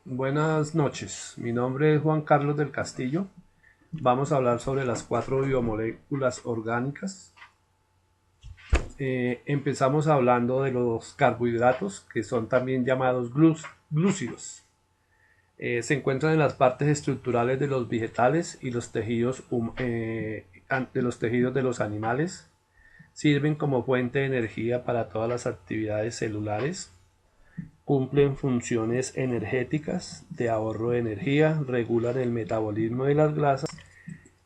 Buenas noches, mi nombre es Juan Carlos del Castillo. Vamos a hablar sobre las cuatro biomoléculas orgánicas. Empezamos hablando de los carbohidratos, que son también llamados glúcidos. Se encuentran en las partes estructurales de los vegetales y los tejidos de los animales. Sirven como fuente de energía para todas las actividades celulares. Cumplen funciones energéticas de ahorro de energía, regulan el metabolismo de las grasas.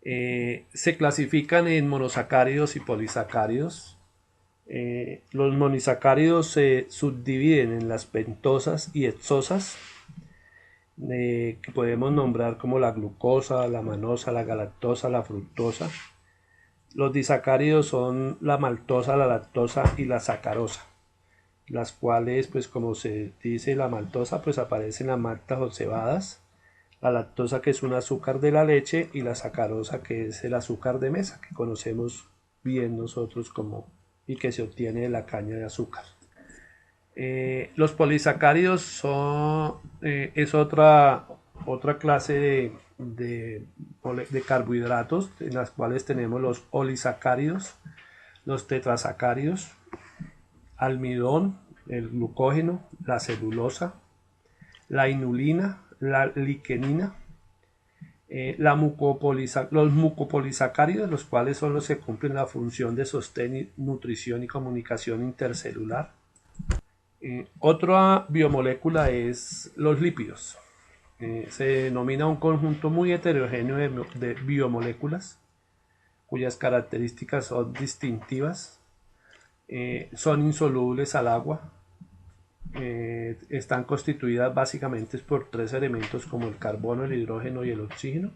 Se clasifican en monosacáridos y polisacáridos. Los monosacáridos se subdividen en las pentosas y hexosas, que podemos nombrar como la glucosa, la manosa, la galactosa, la fructosa. Los disacáridos son la maltosa, la lactosa y la sacarosa, las cuales, pues como se dice, la maltosa, pues aparece en las maltas o cebadas, la lactosa, que es un azúcar de la leche, y la sacarosa, que es el azúcar de mesa, que conocemos bien nosotros como, y que se obtiene de la caña de azúcar. Los polisacáridos es otra clase de carbohidratos, en las cuales tenemos los olisacáridos, los tetrasacáridos, almidón, el glucógeno, la celulosa, la inulina, la lignina, los mucopolisacáridos, los cuales son los que cumplen la función de sostén, nutrición y comunicación intercelular. Otra biomolécula es los lípidos. Se denomina un conjunto muy heterogéneo de biomoléculas cuyas características son distintivas. Son insolubles al agua. Están constituidas básicamente por tres elementos como el carbono, el hidrógeno y el oxígeno,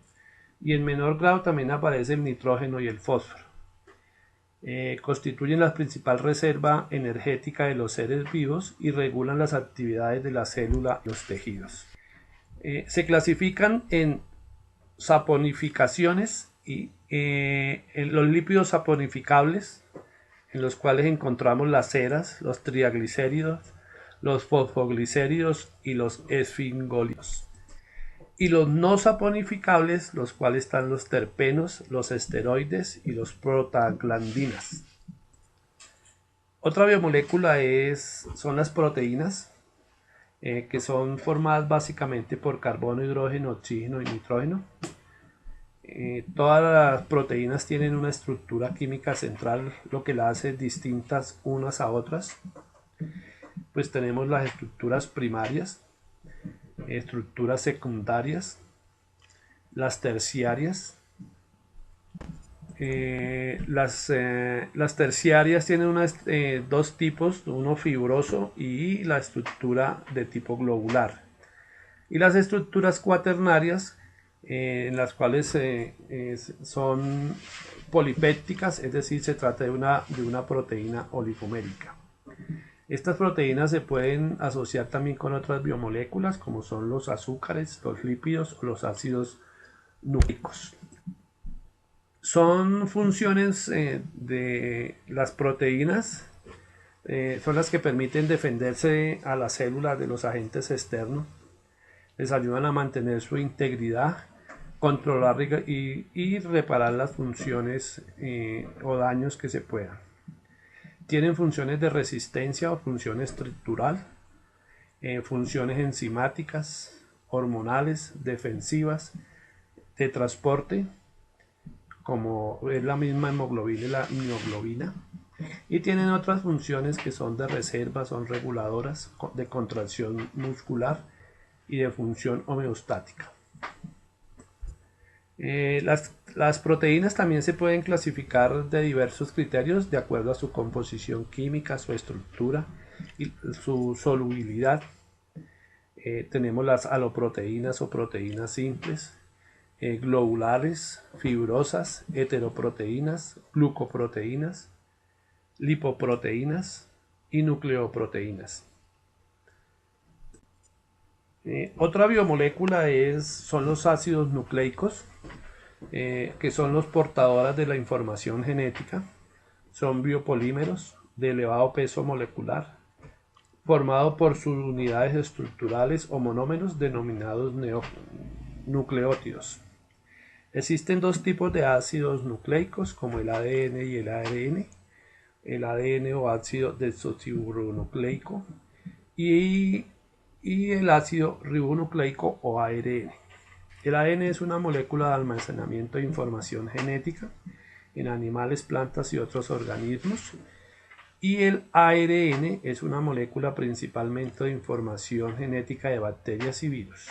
y en menor grado también aparece el nitrógeno y el fósforo. Constituyen la principal reserva energética de los seres vivos y regulan las actividades de la célula y los tejidos. Se clasifican en saponificaciones y en los lípidos saponificables, en los cuales encontramos las ceras, los triglicéridos, los fosfoglicéridos y los esfingolidos. Y los no saponificables, los cuales están los terpenos, los esteroides y los prostaglandinas. Otra biomolécula son las proteínas, que son formadas básicamente por carbono, hidrógeno, oxígeno y nitrógeno. Todas las proteínas tienen una estructura química central, lo que las hace distintas unas a otras. Pues tenemos las estructuras primarias, estructuras secundarias, las terciarias. Las terciarias tienen dos tipos, uno fibroso y la estructura de tipo globular. Y las estructuras cuaternarias, en las cuales son polipépticas, es decir, se trata de una proteína oligomérica. Estas proteínas se pueden asociar también con otras biomoléculas, como son los azúcares, los lípidos o los ácidos nucleicos. Son funciones de las proteínas, son las que permiten defenderse a la célula de los agentes externos, les ayudan a mantener su integridad, controlar y reparar las funciones o daños que se puedan. Tienen funciones de resistencia o función estructural, funciones enzimáticas, hormonales, defensivas, de transporte, como es la misma hemoglobina y la mioglobina, y tienen otras funciones que son de reserva, son reguladoras de contracción muscular y de función homeostática. Las proteínas también se pueden clasificar de diversos criterios de acuerdo a su composición química, su estructura y su solubilidad. Tenemos las aloproteínas o proteínas simples, globulares, fibrosas, heteroproteínas, glucoproteínas, lipoproteínas y nucleoproteínas. Otra biomolécula son los ácidos nucleicos, que son los portadores de la información genética. Son biopolímeros de elevado peso molecular, formado por subunidades estructurales o monómeros denominados nucleótidos. Existen dos tipos de ácidos nucleicos como el ADN y el ARN. El ADN o ácido desoxirribonucleico y el ácido ribonucleico o ARN. El ADN es una molécula de almacenamiento de información genética en animales, plantas y otros organismos. Y el ARN es una molécula principalmente de información genética de bacterias y virus.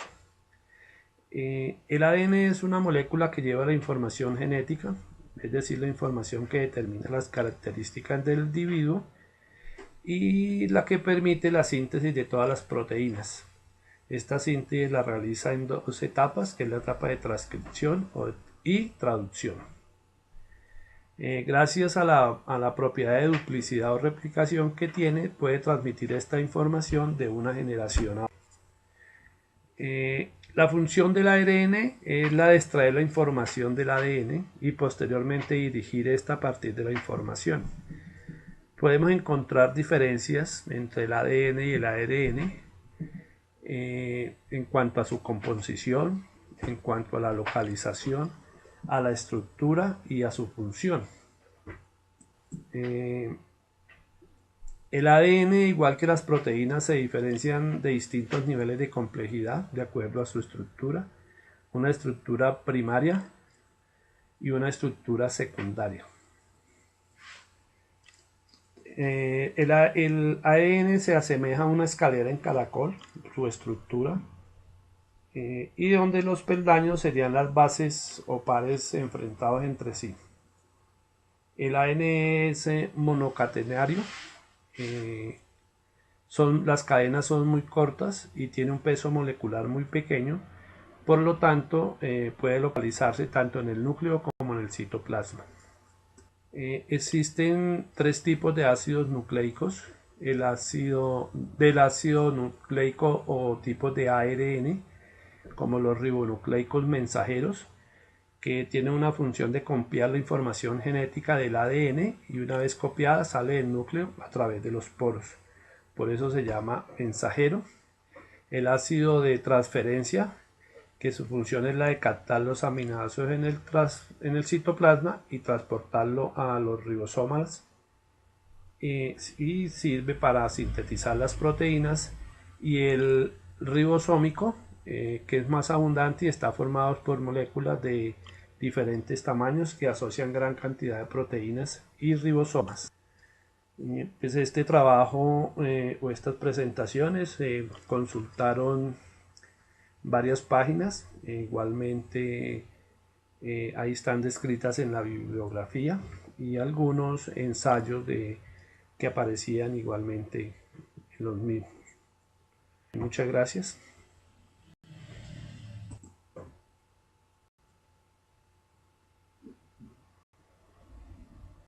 El ADN es una molécula que lleva la información genética, es decir, la información que determina las características del individuo y la que permite la síntesis de todas las proteínas. Esta síntesis la realiza en dos etapas, que es la etapa de transcripción y traducción. Gracias a la propiedad de duplicidad o replicación que tiene, puede transmitir esta información de una generación a otra. La función del ARN es la de extraer la información del ADN y posteriormente dirigir esta a partir de la información. Podemos encontrar diferencias entre el ADN y el ARN en cuanto a su composición, en cuanto a la localización, a la estructura y a su función. El ADN, igual que las proteínas, se diferencian de distintos niveles de complejidad de acuerdo a su estructura, una estructura primaria y una estructura secundaria. El ADN se asemeja a una escalera en caracol, su estructura, y donde los peldaños serían las bases o pares enfrentados entre sí. El ADN es monocatenario, las cadenas son muy cortas y tiene un peso molecular muy pequeño, por lo tanto puede localizarse tanto en el núcleo como en el citoplasma. Existen tres tipos de ácidos nucleicos: del ácido nucleico o tipos de ARN, como los ribonucleicos mensajeros, que tienen una función de copiar la información genética del ADN y una vez copiada sale del núcleo a través de los poros. Por eso se llama mensajero. El ácido de transferencia, que su función es la de captar los aminoácidos en el citoplasma y transportarlo a los ribosomas, y sirve para sintetizar las proteínas. Y el ribosómico, que es más abundante y está formado por moléculas de diferentes tamaños que asocian gran cantidad de proteínas y ribosomas. Pues este trabajo o estas presentaciones consultaron varias páginas, igualmente ahí están descritas en la bibliografía, y algunos ensayos que aparecían igualmente en los mismos. Muchas gracias.